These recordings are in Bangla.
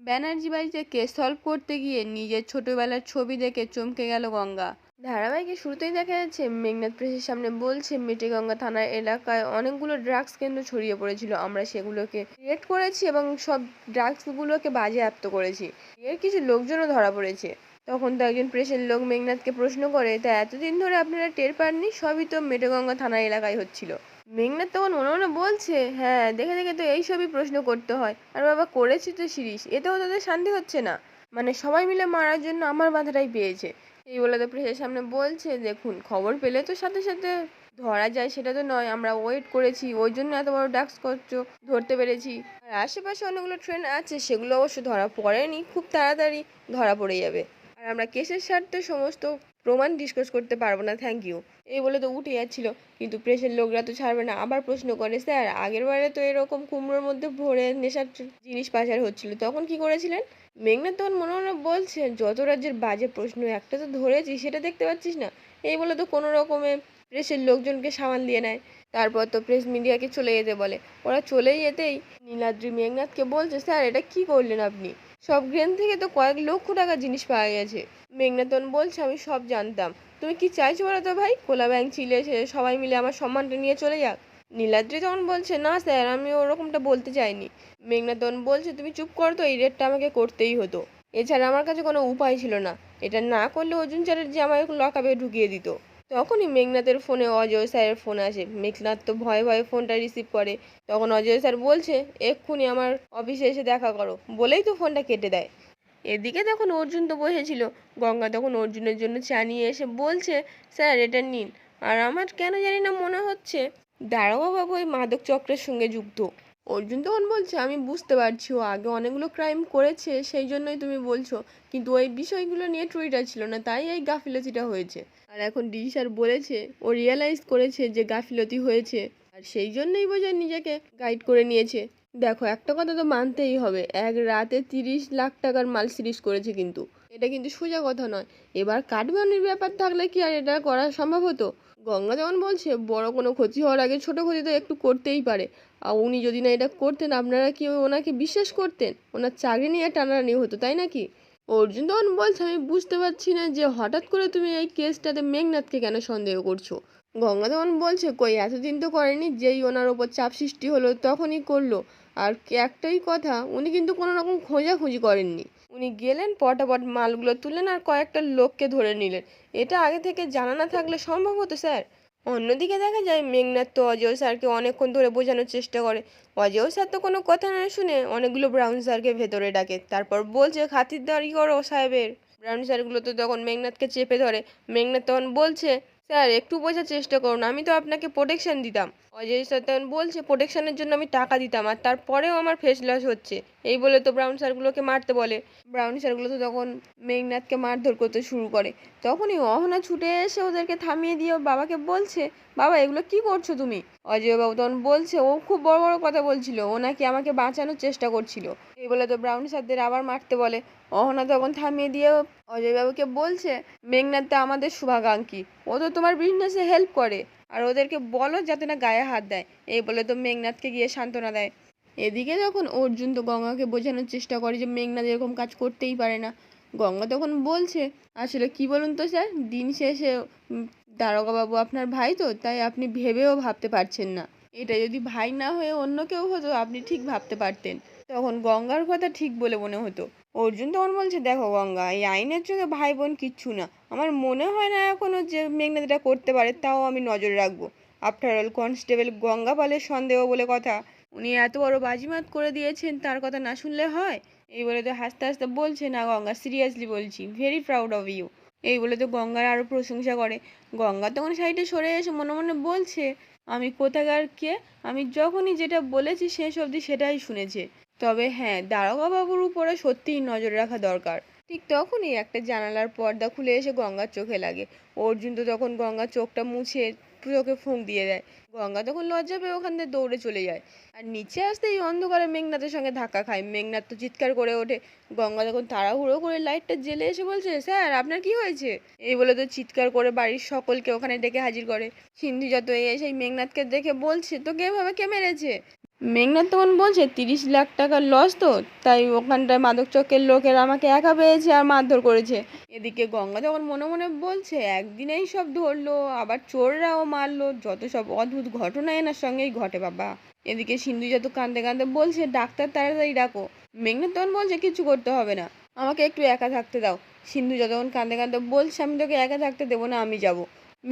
ব্যানার্জি বাড়িতে কেস সলভ করতে গিয়ে নিজের ছোটবেলার ছবি দেখে চমকে গেল গঙ্গা। ধারাবাহিকের শুরুতেই দেখা যাচ্ছে মেঘনাথ প্রেসের সামনে বলছে মেটেগঙ্গা থানার এলাকায় অনেকগুলো ড্রাগস কেন্দ্র ছড়িয়ে পড়েছিল, আমরা সেগুলোকে রেড করেছি এবং সব ড্রাগসগুলোকে বাজেয়াপ্ত করেছি, এর কিছু লোকজনও ধরা পড়েছে। তখন তো একজন প্রেসের লোক মেঘনাথকে প্রশ্ন করে, তা এতদিন ধরে আপনারা টের পাননি? সবই তো মেটেগঙ্গা থানার এলাকায় হচ্ছিল। মেঘনাথ তখন মনে মনে বলছে, হ্যাঁ দেখে দেখে তো এইসবই প্রশ্ন করতে হয়, আর বাবা করেছি তো শিরিষ, এতেও তাদের শান্তি হচ্ছে না, মানে সবাই মিলে মারার জন্য আমার বাধাটাই পেয়েছে। এই বলে তো প্রেসের সামনে বলছে, দেখুন খবর পেলে তো সাথে সাথে ধরা যায় সেটা তো নয়, আমরা ওয়েট করেছি, ওই জন্য এত বড় ডাক্স করছো, ধরতে পেরেছি। আর আশেপাশে অনেকগুলো ট্রেন আছে, সেগুলো অবশ্য ধরা পড়েনি, খুব তাড়াতাড়ি ধরা পড়ে যাবে। আর আমরা কেসের স্বার্থে সমস্ত প্রমাণ ডিসকাস করতে পারবো না, থ্যাংক ইউ। এই বলে তো উঠে যাচ্ছিল, কিন্তু প্রেসের লোকরা তো ছাড়বে না, আবার প্রশ্ন করে, স্যার আগের বারে তো এরকম কুমড়োর মধ্যে ভরে নেশার জিনিস পাচার হচ্ছিল, তখন কি করেছিলেন? মেঘনাথ তখন মনে মনে বলছে, যত রাজ্যের বাজে প্রশ্ন, একটা তো ধরেছি, সেটা দেখতে পাচ্ছিস না? এই বলে তো কোনো রকমে প্রেসের লোকজনকে সামাল দিয়ে নেয়। তারপর তো প্রেস মিডিয়াকে চলে যেতে বলে। ওরা চলে যেতেই নীলাদ্রি মেঘনাথকে বলছে, স্যার এটা কি করলেন আপনি? সব গ্রেন থেকে তো কয়েক লক্ষ টাকার জিনিস পাওয়া গেছে। মেঘনাথ তখন বলছে, আমি সব জানতাম, তুমি কি চাইছো বলো তো ভাই? কোলা ব্যাংক ছিলে সে সবাই মিলে আমার সম্মানটা নিয়ে চলে যাক? নীলাদ্রি তখন বলছে, না স্যার আমি ওরকমটা বলতে চাইনি। মেঘনাথ তখন বলছে, তুমি চুপ করো তো, এই রেটটা আমাকে করতেই হতো, এছাড়া আমার কাছে কোনো উপায় ছিল না, এটা না করলে অর্জুন চ্যাটার্জি আমায় লকআপে ঢুকিয়ে দিত। তখনই মেঘনাথের ফোনে অজয় স্যারের ফোন আসে। মেঘনাথ তো ভয়ে ভয়ে ফোনটা রিসিভ করে। তখন অজয় স্যার বলছে, এক্ষুনি আমার অফিসে এসে দেখা করো, বলেই তো ফোনটা কেটে দেয়। এদিকে তখন অর্জুন তো বসেছিল। গঙ্গা তখন অর্জুনের জন্য চা নিয়ে এসে বলছে, স্যার এটা নিন। আর আমার কেন জানি না মনে হচ্ছে দারোগা বাবু ওই মাদক চক্রের সঙ্গে যুক্ত। অর্জুন তখন বলছে, আমি বুঝতে পারছি ও আগে অনেকগুলো ক্রাইম করেছে, সেই জন্যই তুমি বলছো, কিন্তু ওই বিষয়গুলো নিয়ে ট্রুইটা ছিল না, তাই এই গাফিলতিটা হয়েছে। আর এখন ডিজি স্যার বলেছে ও রিয়েলাইজ করেছে যে গাফিলতি হয়েছে, আর সেই জন্যই বোঝায় নিজেকে গাইড করে নিয়েছে। দেখো একটা কথা তো মানতেই হবে, এক রাতে 30 লাখ টাকার মাল সিরিজ করেছে, কিন্তু এটা কিন্তু সোজা কথা নয়। এবার কাঠমানির ব্যাপার থাকলে কি আর এটা করা সম্ভব হতো? গঙ্গা যেমন বলছে, বড় কোনো ক্ষতি হওয়ার আগে ছোট ক্ষতি তো একটু করতেই পারে। আর উনি যদি না এটা করতেন, আপনারা কি ওনাকে বিশ্বাস করতেন? ওনার চাকরি নিয়ে টানাটানি হতো, তাই নাকি? অর্জুন তখন বলছে, আমি বুঝতে পারছি না যে হঠাৎ করে তুমি এই কেসটাতে মেঘনাথকে কেন সন্দেহ করছো। গঙ্গা তখন বলছে, কই এতদিন তো করেনি, যেই ওনার ওপর চাপ সৃষ্টি হলো তখনই করলো। আর একটাই কথা, উনি কিন্তু কোনো রকম খোঁজাখুঁজি করেননি, উনি গেলেন পটাপট মালগুলো তুলেন আর কয়েকটা লোককে ধরে নিলেন। এটা আগে থেকে জানা না থাকলে সম্ভব হতো স্যার? অন্যদিকে দেখা যায় মেঘনাথ তো অজয় স্যারকে অনেকক্ষণ ধরে বোঝানোর চেষ্টা করে। অজয় স্যার তো কোনো কথা না শুনে অনেকগুলো ব্রাউন স্যারকে ভেতরে ডাকে, তারপর বলছে, খাতিরদারি করো সাহেবের। ব্রাউন স্যারগুলো তো তখন মেঘনাথকে চেপে ধরে। মেঘনাথ তখন বলছে, স্যার একটু বোঝার চেষ্টা করুন, আমি তো আপনাকে প্রোটেকশন দিতাম। অজয় স্যার তখন বলছে, প্রোটেকশনের জন্য আমি টাকা দিতাম, আর তারপরেও আমার ফেস লস হচ্ছে। এই বলে তো ব্রাউন স্যারগুলোকে মারতে বলে। ব্রাউন স্যারগুলো তো তখন মেঘনাথকে মারধর করতে শুরু করে। তখনই অহনা ছুটে এসে ওদেরকে থামিয়ে দিয়ে ওর বাবাকে বলছে, বাবা এগুলো কি করছো তুমি? অজয় বাবু তখন বলছে, ও খুব বড় বড় কথা বলছিল, ও নাকি আমাকে বাঁচানোর চেষ্টা করছিল। এই বলে তো ব্রাউন স্যারদের আবার মারতে বলে। অহনা তখন থামিয়ে দিয়ে অজয় বাবুকে বলছে, মেঘনাথ তো আমাদের শুভাকাঙ্ক্ষী, ও তো তোমার বিজনেসে হেল্প করে, আর ওদেরকে বলো যাতে না গায়ে হাত দেয়। এই বলে তো মেঘনাথকে গিয়ে সান্ত্বনা দেয়। এদিকে যখন অর্জুন তো গঙ্গাকে বোঝানোর চেষ্টা করে যে মেঘনাথ এরকম কাজ করতেই পারে না। গঙ্গা তখন বলছে, আসলে কি বলুন তো স্যার, দিন শেষে দারোগা বাবু আপনার ভাই তো, তাই আপনি ভেবেও ভাবতে পারছেন না। এটা যদি ভাই না হয়ে অন্য কেউ হতো, আপনি ঠিক ভাবতে পারতেন। তখন গঙ্গার কথা ঠিক বলে মনে হতো। অর্জুন তখন বলছে, দেখো গঙ্গা, এই আইনের চোখে ভাই বোন কিচ্ছু না, আমার মনে হয় না এখনো যে মেঘনাথ এটা করতে পারে, তাও আমি নজর রাখবো। আফটার অল কনস্টেবল গঙ্গা পালের সন্দেহ বলে কথা, উনি এত বড় বাজিমাত করে দিয়েছেন, তার কথা না শুনলে হয়? এই বলে তো হাসতে হাসতে বলছে, না গঙ্গা সিরিয়াসলি বলছি, ভেরি প্রাউড অফ ইউ। এই বলে তো গঙ্গার আরও প্রশংসা করে। গঙ্গা তখন সাইডে সরে এসে মনে মনে বলছে, আমি কোথাকার কে, আমি যখনই যেটা বলেছি শেষ অবধি সেটাই শুনেছে। তবে হ্যাঁ, দারোগা বাবুর উপরে সত্যিই নজর রাখা দরকার। ঠিক তখনই একটা জানালার পর্দা খুলে এসে গঙ্গার চোখে লাগে। অর্জুন তো তখন গঙ্গার চোখটা মুছে চোখে ফুঁক দিয়ে দেয়। গঙ্গা তখন লজ্জা পেয়ে ওখান থেকে দৌড়ে চলে যায়। আর নিচে আসতেই অন্ধকারে মেঘনাথের সঙ্গে ধাক্কা খায়। মেঘনাথ তো চিৎকার করে ওঠে। গঙ্গা তখন তাড়াহুড়ো করে লাইটটা জ্বেলে এসে বলছে, স্যার আপনার কি হয়েছে? এই বলে তো চিৎকার করে বাড়ির সকলকে ওখানে ডেকে হাজির করে। সিন্ধু যত এসে মেঘনাথকে দেখে বলছে, তোকে এভাবে কে মেরেছে? মেঘনাথ তখন বলছে 30 লাখ টাকা লস তো, তাই ওখানটায় মাদক চক্রের লোকেরা আমাকে একা পেয়েছে আর মারধর করেছে। এদিকে গঙ্গা তখন মনে মনে বলছে একদিনেই সব ধরলো, আবার চোররাও মারলো, যত সব অদ্ভুত ঘটনা এনার সঙ্গেই ঘটে বাবা। এদিকে সিন্ধু যত কাঁদতে কাঁদতে বলছে ডাক্তার তাড়াতাড়ি ডাকো। মেঘনাথ তখন বলছে কিছু করতে হবে না, আমাকে একটু একা থাকতে দাও। সিন্ধু যতক্ষণ কাঁদতে কাঁদতে বলছে আমি তোকে একা থাকতে দেবো না, আমি যাব।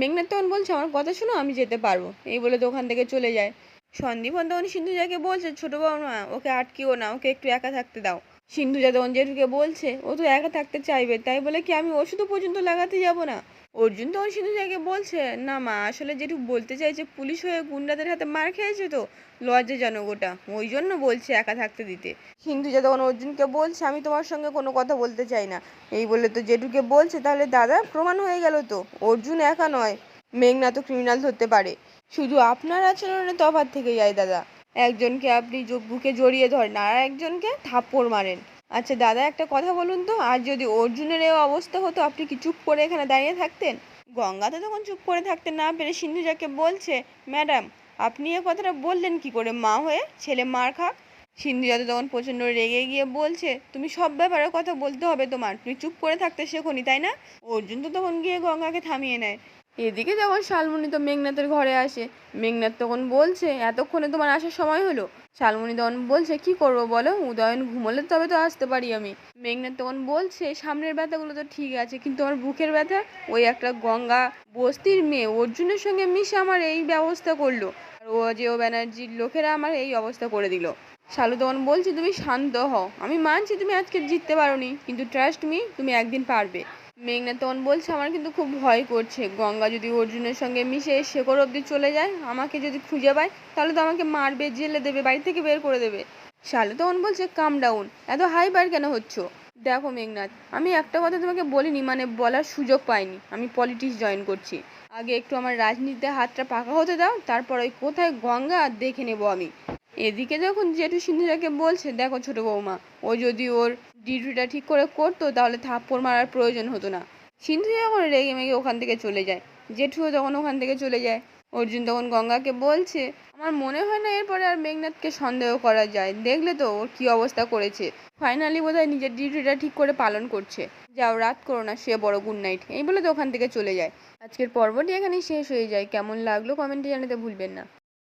মেঘনাথ তখন বলছে আমার কথা শোনো, আমি যেতে পারবো, এই বলে তো ওখান থেকে চলে যায়। সন্দীপন তখন সিন্ধুজাকে বলছে ছোট বৌমা ওকে আটকিও না, ওকে একটু একা থাকতে দাও। সিন্ধুজা তখন জেঠুকে বলছে ও তো একা থাকতে চাইবে, তাই বলে কি আমি ওষুধও পর্যন্ত লাগাতে যাব না। অর্জুন তখন সিন্ধুজাকে বলছে না মা, আসলে জেঠু বলতে চাইছে পুলিশ হয়ে গুন্ডাদের হাতে মার খেয়েছে তো, লজ্জাজনক ওটা, ওই জন্য বলছে একা থাকতে দিতে। সিন্ধুজা তখন অর্জুনকে বলছে আমি তোমার সঙ্গে কোনো কথা বলতে চাই না, এই বলে তো জেঠুকে বলছে তাহলে দাদা প্রমাণ হয়ে গেল তো অর্জুন একা নয়, মেঘনাথও ক্রিমিনাল ধরতে পারে, শুধু আপনার আচরণে তফাৎ থেকে যায় দাদা। একজনকে আপনি বুকে জড়িয়ে ধরেন আর একজনকে থাপ্পড় মারেন। আচ্ছা দাদা একটা কথা বলুন তো, আর যদি অর্জুনের এই অবস্থা হতো আপনি কি চুপ করে এখানে দাঁড়িয়ে থাকতেন? গঙ্গা তো তখন চুপ করে থাকতে না পেরে সিন্ধুজাকে বলছে ম্যাডাম আপনি এ কথাটা বললেন কি করে, মা হয়ে ছেলে মার খাক। সিন্ধুজা তো তখন প্রচণ্ড রেগে গিয়ে বলছে তুমি সব ব্যাপারে কথা বলতে হবে তোমার, তুমি চুপ করে থাকতে শেখোনি তাই না। অর্জুন তো তখন গিয়ে গঙ্গাকে থামিয়ে নেয়। এদিকে যখন শালমণি তো মেঘনাথের ঘরে আসে, মেঘনাথ তখন বলছে এতক্ষণে তোমার আসার সময় হলো। শালমণি তখন বলছে কি করবো বলো, উদয়ন ঘুমোলে তবে তো আসতে পারি আমি। মেঘনাথ তখন বলছে সামনের ব্যথাগুলো তো ঠিক আছে, কিন্তু আমার বুকের ব্যথা, ওই একটা গঙ্গা বস্তির মেয়ে অর্জুনের সঙ্গে মিশে আমার এই ব্যবস্থা করলো, আর ও অজেয় ব্যানার্জির লোকেরা আমার এই অবস্থা করে দিল। শালু তখন বলছে তুমি শান্ত হও, আমি মানছি তুমি আজকে জিততে পারোনি, কিন্তু ট্রাস্ট মি তুমি একদিন পারবে। মেঘনাথ তখন বলছে আমার কিন্তু খুব ভয় করছে, গঙ্গা যদি অর্জুনের সঙ্গে মিশে শেকড় অবধি চলে যায়, আমাকে যদি খুঁজে পায় তাহলে তো আমাকে মারবে, জেলে দেবে, বাড়ি থেকে বের করে দেবে। শালু তখন বলছে কাম ডাউন, এত হাইবার কেন হচ্ছ? দেখো মেঘনাথ আমি একটা কথা তোমাকে বলিনি, মানে বলার সুযোগ পাইনি, আমি পলিটিক্স জয়েন করছি, আগে একটু আমার রাজনীতিতে হাতটা পাকা হতে দাও, তারপর ওই কোথায় গঙ্গা আর দেখে নেবো আমি। এদিকে যখন জেঠু সিন্ধুজাকে বলছে দেখো ছোট বৌমা, ও যদি ওর ডিউটিটা ঠিক করে করতো তাহলে থাপ্পড় মারার প্রয়োজন হতো না। সিন্ধু যখন রেগে মেগে ওখান থেকে চলে যায়, জেঠুও তখন ওখান থেকে চলে যায়। অর্জুন তখন গঙ্গাকে বলছে আমার মনে হয় না এরপরে আর মেঘনাথকে সন্দেহ করা যায়, দেখলে তো ওর কি অবস্থা করেছে, ফাইনালি বোধহয় নিজের ডিউটিটা ঠিক করে পালন করছে, যাও রাত করো না, সে বড় গুড নাইট, এই বলে তো ওখান থেকে চলে যায়। আজকের পর্বটি এখানেই শেষ হয়ে যায়, কেমন লাগলো কমেন্টে জানাতে ভুলবেন না।